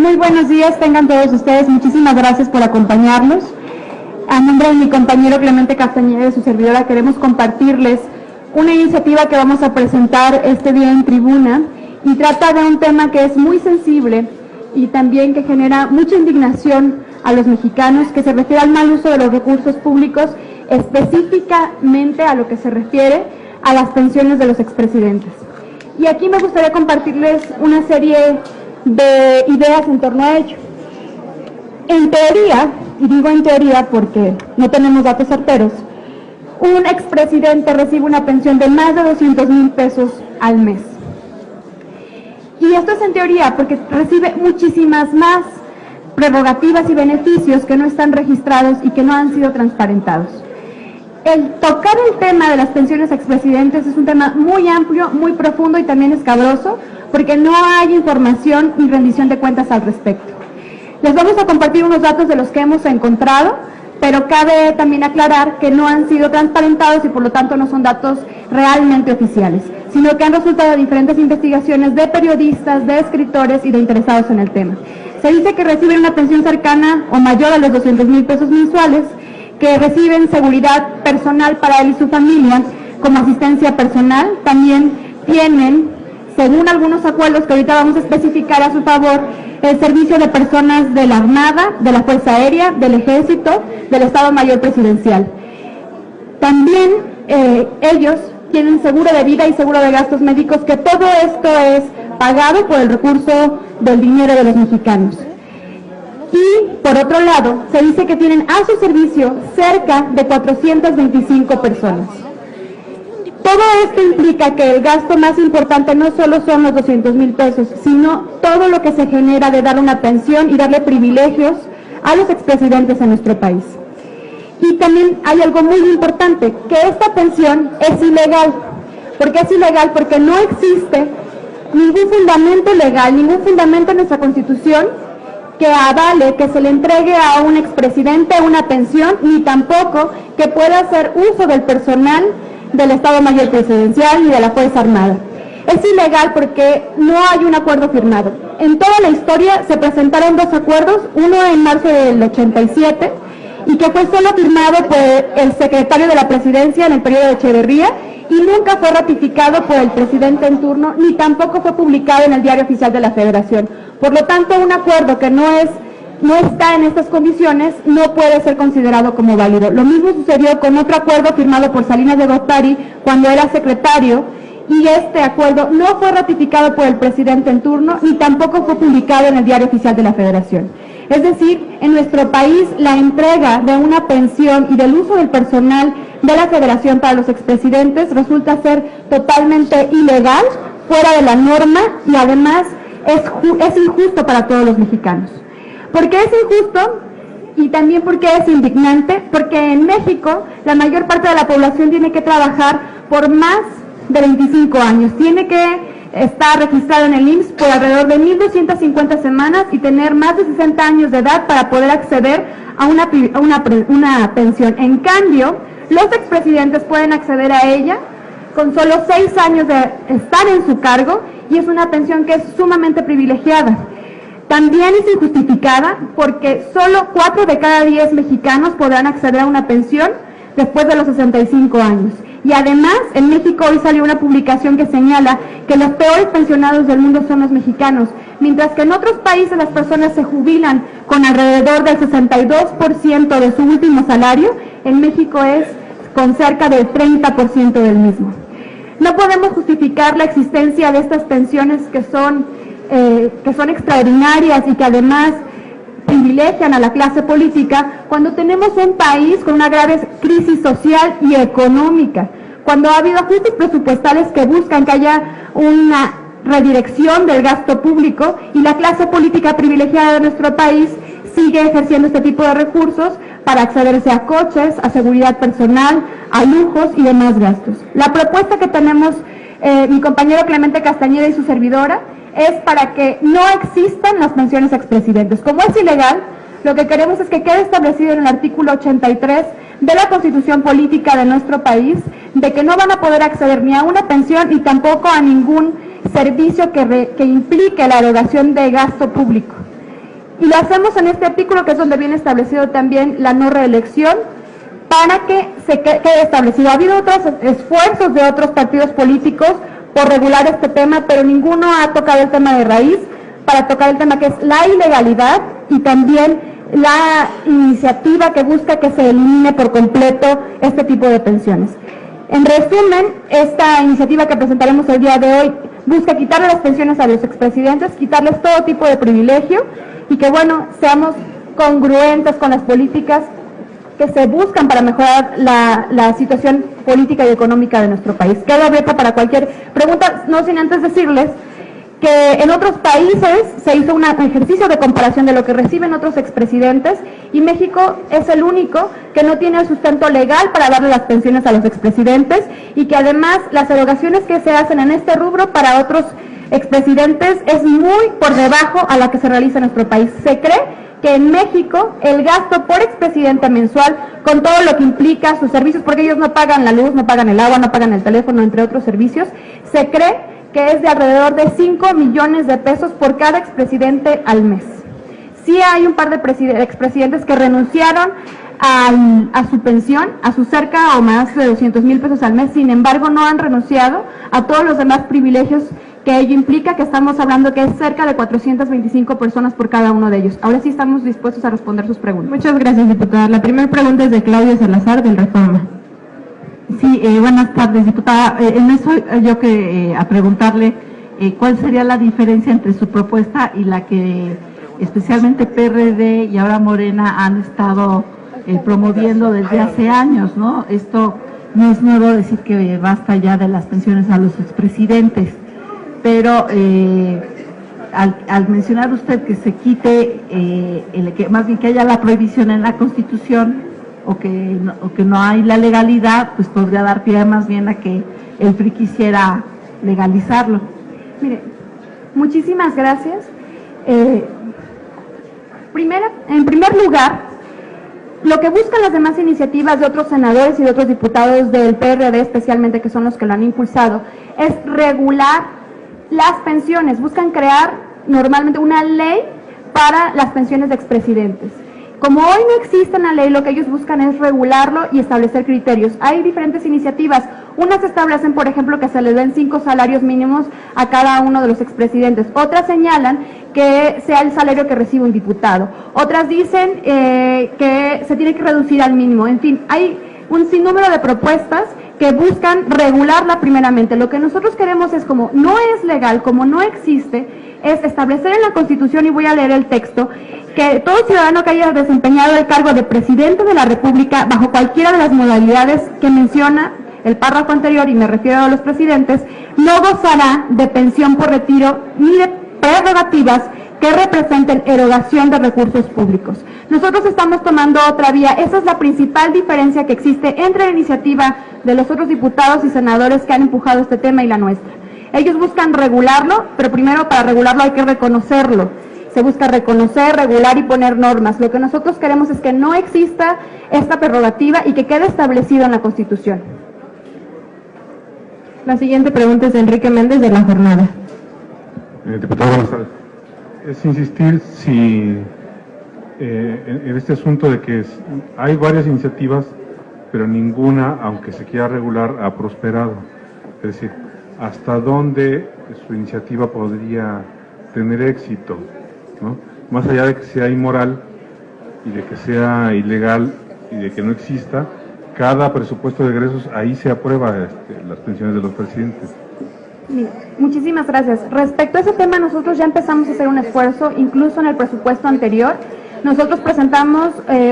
Muy buenos días, tengan todos ustedes. Muchísimas gracias por acompañarnos. A nombre de mi compañero Clemente Castañeda y de su servidora, queremos compartirles una iniciativa que vamos a presentar este día en tribuna y trata de un tema que es muy sensible y también que genera mucha indignación a los mexicanos, que se refiere al mal uso de los recursos públicos, específicamente a lo que se refiere a las pensiones de los expresidentes. Y aquí me gustaría compartirles una serie de ideas en torno a ello. En teoría, y digo en teoría porque no tenemos datos certeros, un expresidente recibe una pensión de más de 200,000 pesos al mes. Y esto es en teoría porque recibe muchísimas más prerrogativas y beneficios que no están registrados y que no han sido transparentados. El tocar el tema de las pensiones a expresidentes es un tema muy amplio, muy profundo y también escabroso, porque no hay información ni rendición de cuentas al respecto. Les vamos a compartir unos datos de los que hemos encontrado, pero cabe también aclarar que no han sido transparentados y por lo tanto no son datos realmente oficiales, sino que han resultado de diferentes investigaciones de periodistas, de escritores y de interesados en el tema. Se dice que reciben una pensión cercana o mayor a los 200,000 pesos mensuales, que reciben seguridad personal para él y su familia como asistencia personal. También tienen, según algunos acuerdos que ahorita vamos a especificar a su favor, el servicio de personas de la Armada, de la Fuerza Aérea, del Ejército, del Estado Mayor Presidencial. También ellos tienen seguro de vida y seguro de gastos médicos, que todo esto es pagado por el recurso del dinero de los mexicanos. Y, por otro lado, se dice que tienen a su servicio cerca de 425 personas. Todo esto implica que el gasto más importante no solo son los 200,000 pesos, sino todo lo que se genera de dar una pensión y darle privilegios a los expresidentes en nuestro país. Y también hay algo muy importante, que esta pensión es ilegal. ¿Por qué es ilegal? Porque no existe ningún fundamento legal, ningún fundamento en nuestra Constitución que avale que se le entregue a un expresidente una pensión, ni tampoco que pueda hacer uso del personal del Estado Mayor Presidencial ni de la Fuerza Armada. Es ilegal porque no hay un acuerdo firmado. En toda la historia se presentaron dos acuerdos, uno en marzo del 87 y que fue solo firmado por el secretario de la Presidencia en el periodo de Echeverría y nunca fue ratificado por el presidente en turno, ni tampoco fue publicado en el Diario Oficial de la Federación. Por lo tanto, un acuerdo que no está en estas condiciones no puede ser considerado como válido. Lo mismo sucedió con otro acuerdo firmado por Salinas de Gortari cuando era secretario, y este acuerdo no fue ratificado por el presidente en turno, ni tampoco fue publicado en el Diario Oficial de la Federación. Es decir, en nuestro país la entrega de una pensión y del uso del personal de la Federación para los expresidentes resulta ser totalmente ilegal, fuera de la norma y además es injusto para todos los mexicanos. ¿Por qué es injusto? Y también porque es indignante, porque en México la mayor parte de la población tiene que trabajar por más de 25 años, tiene que estar registrado en el IMSS por alrededor de 1,250 semanas y tener más de 60 años de edad para poder acceder a una pensión. En cambio, los expresidentes pueden acceder a ella con solo 6 años de estar en su cargo y es una pensión que es sumamente privilegiada. También es injustificada porque solo 4 de cada 10 mexicanos podrán acceder a una pensión después de los 65 años. Y además, en México hoy salió una publicación que señala que los peores pensionados del mundo son los mexicanos, mientras que en otros países las personas se jubilan con alrededor del 62% de su último salario, en México es con cerca del 30% del mismo. No podemos justificar la existencia de estas pensiones que son extraordinarias y que además privilegian a la clase política cuando tenemos un país con una grave crisis social y económica, cuando ha habido ajustes presupuestales que buscan que haya una redirección del gasto público y la clase política privilegiada de nuestro país sigue ejerciendo este tipo de recursos para accederse a coches, a seguridad personal, a lujos y demás gastos. La propuesta que tenemos mi compañero Clemente Castañeda y su servidora es para que no existan las pensiones a expresidentes. Como es ilegal, lo que queremos es que quede establecido en el artículo 83 de la Constitución Política de nuestro país, de que no van a poder acceder ni a una pensión ni tampoco a ningún servicio que implique la erogación de gasto público. Y lo hacemos en este artículo, que es donde viene establecido también la no reelección, para que se quede establecido. Ha habido otros esfuerzos de otros partidos políticos por regular este tema, pero ninguno ha tocado el tema de raíz, para tocar el tema que es la ilegalidad y también la iniciativa que busca que se elimine por completo este tipo de pensiones. En resumen, esta iniciativa que presentaremos el día de hoy busca quitarle las pensiones a los expresidentes, quitarles todo tipo de privilegio y que, bueno, seamos congruentes con las políticas que se buscan para mejorar la situación política y económica de nuestro país. Quedo abierta para cualquier pregunta, no sin antes decirles que en otros países se hizo un ejercicio de comparación de lo que reciben otros expresidentes y México es el único que no tiene el sustento legal para darle las pensiones a los expresidentes y que además las erogaciones que se hacen en este rubro para otros expresidentes es muy por debajo a la que se realiza en nuestro país. Se cree que en México el gasto por expresidente mensual, con todo lo que implica sus servicios, porque ellos no pagan la luz, no pagan el agua, no pagan el teléfono, entre otros servicios, se cree que es de alrededor de 5 millones de pesos por cada expresidente al mes. Sí hay un par de expresidentes que renunciaron a su pensión, a su cerca o más de 200,000 pesos al mes, sin embargo no han renunciado a todos los demás privilegios que ello implica, que estamos hablando que es cerca de 425 personas por cada uno de ellos. Ahora sí estamos dispuestos a responder sus preguntas. Muchas gracias, diputada. La primera pregunta es de Claudia Salazar, del Reforma. Sí, buenas tardes, diputada. En eso yo a preguntarle cuál sería la diferencia entre su propuesta y la que especialmente PRD y ahora Morena han estado promoviendo desde hace años, ¿no? Esto no es nuevo decir que basta ya de las pensiones a los expresidentes, pero al mencionar usted que se quite, más bien que haya la prohibición en la Constitución, o que no hay la legalidad, pues podría dar pie más bien a que el PRI quisiera legalizarlo. Mire, muchísimas gracias. En primer lugar, lo que buscan las demás iniciativas de otros senadores y de otros diputados del PRD, especialmente, que son los que lo han impulsado, es regular las pensiones. Buscan crear normalmente una ley para las pensiones de expresidentes. Como hoy no existe una ley, lo que ellos buscan es regularlo y establecer criterios. Hay diferentes iniciativas. Unas establecen, por ejemplo, que se les den 5 salarios mínimos a cada uno de los expresidentes. Otras señalan que sea el salario que recibe un diputado. Otras dicen que se tiene que reducir al mínimo. En fin, hay un sinnúmero de propuestas que buscan regularla primeramente. Lo que nosotros queremos es, como no es legal, como no existe, es establecer en la Constitución, y voy a leer el texto, que todo ciudadano que haya desempeñado el cargo de presidente de la República bajo cualquiera de las modalidades que menciona el párrafo anterior, y me refiero a los presidentes, no gozará de pensión por retiro ni de prerrogativas que representen erogación de recursos públicos. Nosotros estamos tomando otra vía. Esa es la principal diferencia que existe entre la iniciativa de los otros diputados y senadores que han empujado este tema y la nuestra. Ellos buscan regularlo, pero primero para regularlo hay que reconocerlo. Se busca reconocer, regular y poner normas. Lo que nosotros queremos es que no exista esta prerrogativa y que quede establecido en la Constitución. La siguiente pregunta es de Enrique Méndez, de La Jornada. Diputado, buenas tardes. Es insistir en este asunto de que hay varias iniciativas, pero ninguna, aunque se quiera regular, ha prosperado. Es decir, ¿hasta dónde su iniciativa podría tener éxito, ¿no? Más allá de que sea inmoral y de que sea ilegal y de que no exista, cada presupuesto de egresos ahí se aprueba las pensiones de los presidentes. Mira, muchísimas gracias. Respecto a ese tema, nosotros ya empezamos a hacer un esfuerzo, incluso en el presupuesto anterior. Nosotros presentamos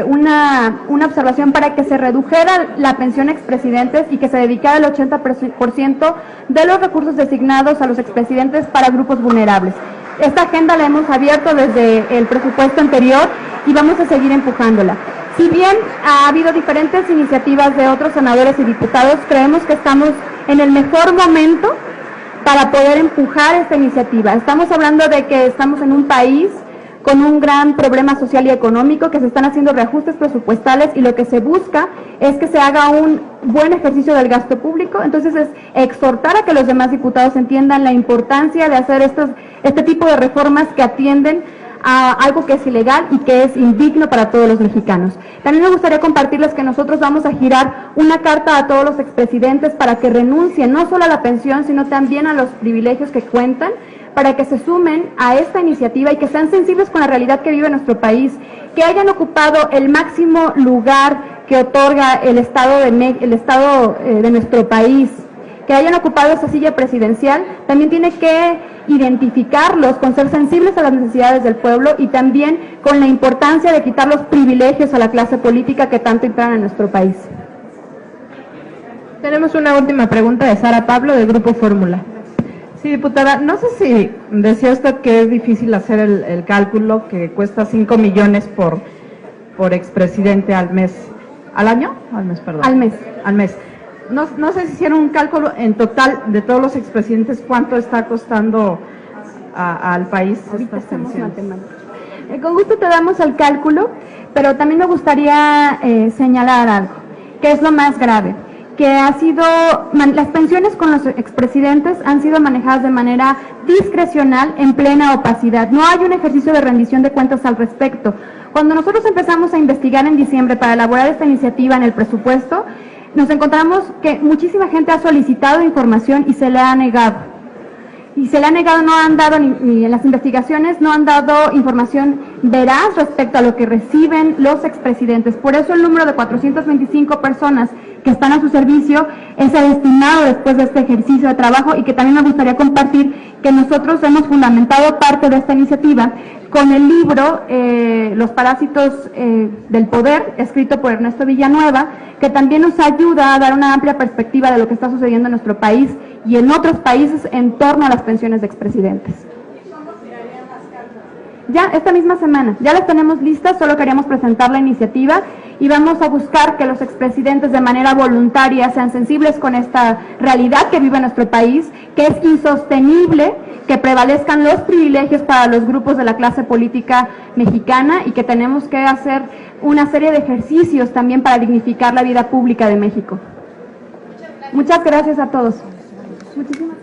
una observación para que se redujera la pensión a expresidentes y que se dedicara el 80% de los recursos designados a los expresidentes para grupos vulnerables. Esta agenda la hemos abierto desde el presupuesto anterior y vamos a seguir empujándola. Si bien ha habido diferentes iniciativas de otros senadores y diputados, creemos que estamos en el mejor momento para poder empujar esta iniciativa. Estamos hablando de que estamos en un país con un gran problema social y económico, que se están haciendo reajustes presupuestales y lo que se busca es que se haga un buen ejercicio del gasto público. Entonces es exhortar a que los demás diputados entiendan la importancia de hacer este tipo de reformas que atienden a algo que es ilegal y que es indigno para todos los mexicanos. También me gustaría compartirles que nosotros vamos a girar una carta a todos los expresidentes para que renuncien no solo a la pensión, sino también a los privilegios que cuentan, para que se sumen a esta iniciativa y que sean sensibles con la realidad que vive nuestro país, que hayan ocupado el máximo lugar que otorga el Estado de nuestro país, que hayan ocupado esa silla presidencial, también tiene que identificarlos con ser sensibles a las necesidades del pueblo y también con la importancia de quitar los privilegios a la clase política que tanto imperan en nuestro país. Tenemos una última pregunta de Sara Pablo, del Grupo Fórmula. Sí, diputada, no sé si decía usted que es difícil hacer el cálculo, que cuesta 5 millones por expresidente al mes. ¿Al año? Al mes, perdón. Al mes. Al mes. No sé si hicieron un cálculo en total de todos los expresidentes, cuánto está costando al país. Ahorita hacemos matemáticas. Con gusto te damos el cálculo, pero también me gustaría señalar algo, que es lo más grave, que las pensiones con los expresidentes han sido manejadas de manera discrecional en plena opacidad. No hay un ejercicio de rendición de cuentas al respecto. Cuando nosotros empezamos a investigar en diciembre para elaborar esta iniciativa en el presupuesto, nos encontramos que muchísima gente ha solicitado información y se le ha negado. Y se le ha negado, no han dado, ni en las investigaciones, no han dado información veraz respecto a lo que reciben los expresidentes. Por eso el número de 425 personas que están a su servicio es el estimado después de este ejercicio de trabajo, y que también me gustaría compartir que nosotros hemos fundamentado parte de esta iniciativa con el libro Los parásitos del poder, escrito por Ernesto Villanueva, que también nos ayuda a dar una amplia perspectiva de lo que está sucediendo en nuestro país y en otros países en torno a las pensiones de expresidentes. Ya esta misma semana, ya las tenemos listas, solo queríamos presentar la iniciativa y vamos a buscar que los expresidentes de manera voluntaria sean sensibles con esta realidad que vive nuestro país, que es insostenible que prevalezcan los privilegios para los grupos de la clase política mexicana y que tenemos que hacer una serie de ejercicios también para dignificar la vida pública de México. Muchas gracias a todos. Muchísimas